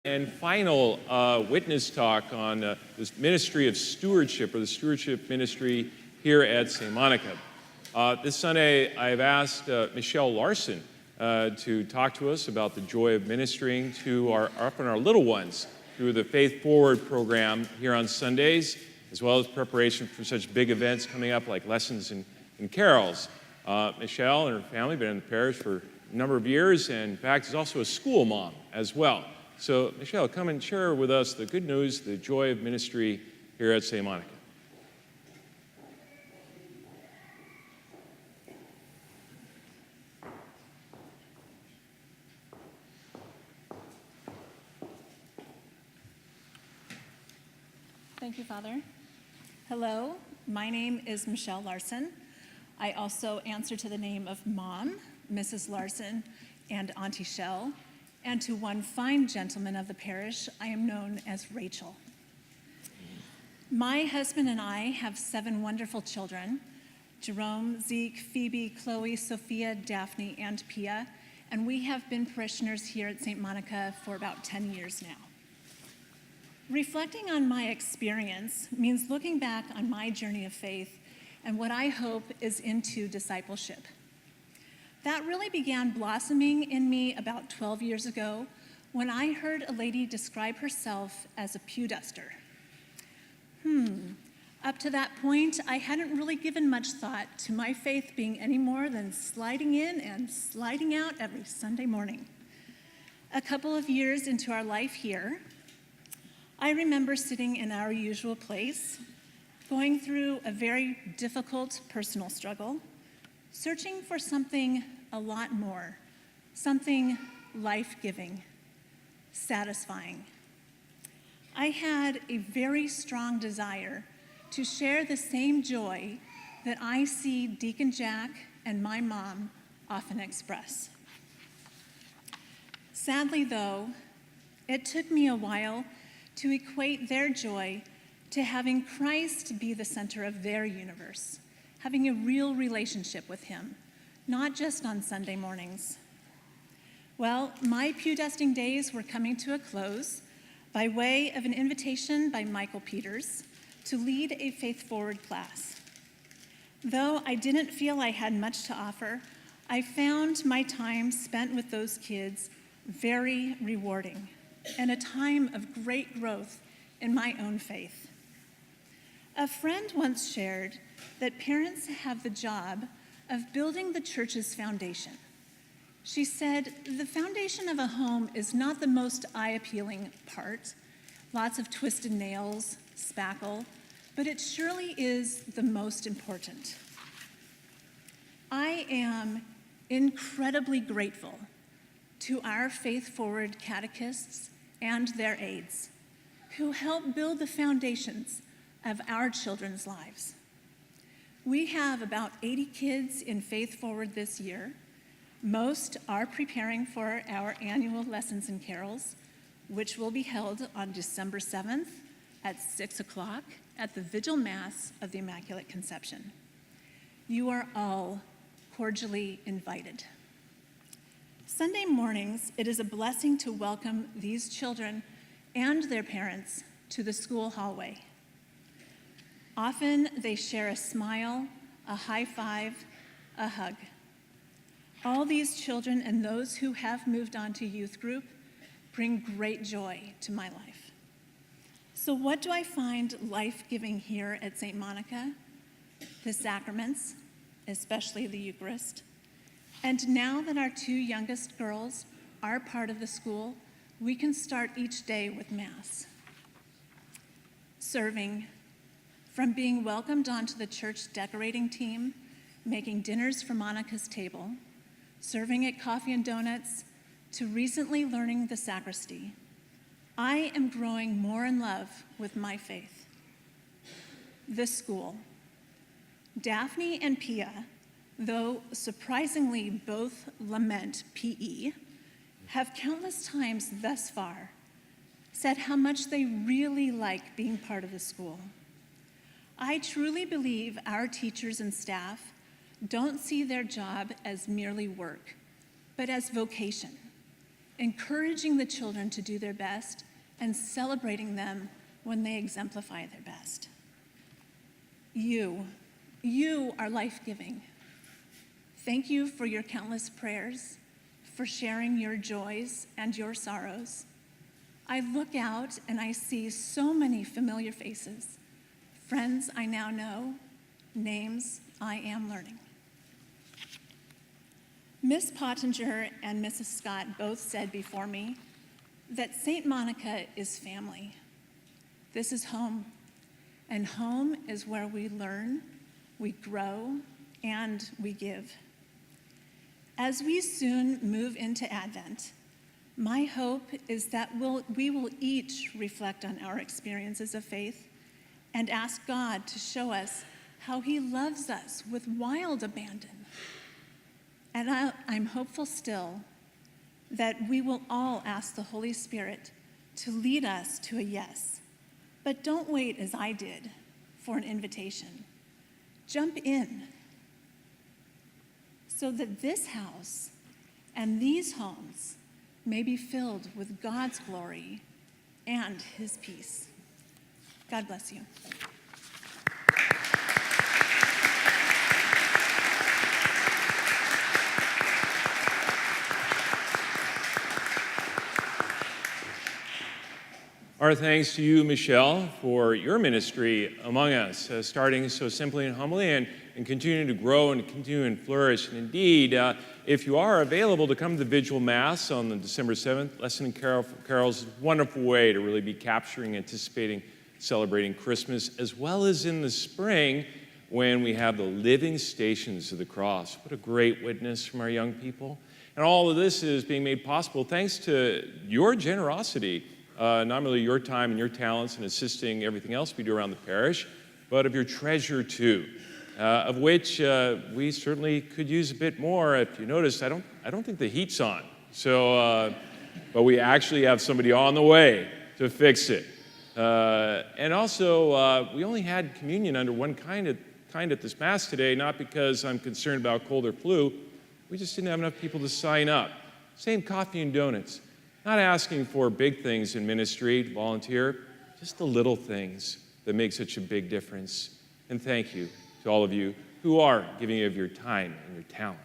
And final witness talk on this ministry of stewardship, or the stewardship ministry here at St. Monica. This Sunday, I've asked Michelle Larson to talk to us about the joy of ministering to our little ones through the Faith Forward program here on Sundays, as well as preparation for such big events coming up like lessons and carols. Michelle and her family have been in the parish for a number of years, and in fact is also a school mom as well. So, Michelle, come and share with us the good news, the joy of ministry here at St. Monica. Thank you, Father. Hello, my name is Michelle Larson. I also answer to the name of Mom, Mrs. Larson, and Auntie Shell. And to one fine gentleman of the parish, I am known as Rachel. My husband and I have 7 wonderful children: Jerome, Zeke, Phoebe, Chloe, Sophia, Daphne, and Pia. And we have been parishioners here at St. Monica for about 10 years now. Reflecting on my experience means looking back on my journey of faith and what I hope is into discipleship. That really began blossoming in me about 12 years ago when I heard a lady describe herself as a pew duster. Up to that point, I hadn't really given much thought to my faith being any more than sliding in and sliding out every Sunday morning. A couple of years into our life here, I remember sitting in our usual place, going through a very difficult personal struggle, searching for something a lot more, something life-giving, satisfying. I had a very strong desire to share the same joy that I see Deacon Jack and my mom often express. Sadly, though, it took me a while to equate their joy to having Christ be the center of their universe, having a real relationship with him, not just on Sunday mornings. Well, my pew dusting days were coming to a close by way of an invitation by Michael Peters to lead a Faith Forward class. Though I didn't feel I had much to offer, I found my time spent with those kids very rewarding and a time of great growth in my own faith. A friend once shared that parents have the job of building the church's foundation. She said, the foundation of a home is not the most eye-appealing part, lots of twisted nails, spackle, but it surely is the most important. I am incredibly grateful to our Faith Forward catechists and their aides, who help build the foundations of our children's lives. We have about 80 kids in Faith Forward this year. Most are preparing for our annual lessons and carols, which will be held on December 7th at 6 o'clock at the Vigil Mass of the Immaculate Conception. You are all cordially invited. Sunday mornings, it is a blessing to welcome these children and their parents to the school hallway. Often they share a smile, a high five, a hug. All these children and those who have moved on to youth group bring great joy to my life. So what do I find life-giving here at St. Monica? The sacraments, especially the Eucharist. And now that our 2 youngest girls are part of the school, we can start each day with Mass. Serving, from being welcomed onto the church decorating team, making dinners for Monica's table, serving at coffee and donuts, to recently learning the sacristy, I am growing more in love with my faith. The school. Daphne and Pia, though surprisingly both lament PE, have countless times thus far said how much they really like being part of the school. I truly believe our teachers and staff don't see their job as merely work, but as vocation, encouraging the children to do their best, and celebrating them when they exemplify their best. You are life-giving. Thank you for your countless prayers, for sharing your joys and your sorrows. I look out and I see so many familiar faces, friends I now know, names I am learning. Miss Pottinger and Mrs. Scott both said before me that St. Monica is family. This is home, and home is where we learn, we grow, and we give. As we soon move into Advent, my hope is that we will each reflect on our experiences of faith and ask God to show us how he loves us with wild abandon. And I'm hopeful still that we will all ask the Holy Spirit to lead us to a yes. But don't wait, as I did, for an invitation. Jump in so that this house and these homes may be filled with God's glory and his peace. God bless you. Our thanks to you, Michelle, for your ministry among us, starting so simply and humbly and continuing to grow and continuing to flourish. And indeed, if you are available to come to the Vigil Mass on the December 7th, Lesson and Carols is a wonderful way to really be capturing, anticipating, celebrating Christmas, as well as in the spring when we have the living stations of the cross. What a great witness from our young people. And all of this is being made possible thanks to your generosity. Not only your time and your talents in assisting everything else we do around the parish, but of your treasure too, of which we certainly could use a bit more. If you notice, I don't think the heat's on, so but we actually have somebody on the way to fix it. And also, we only had communion under one kind at this Mass today, not because I'm concerned about cold or flu. We just didn't have enough people to sign up. Same coffee and donuts. Not asking for big things in ministry, volunteer, just the little things that make such a big difference. And thank you to all of you who are giving of your time and your talent.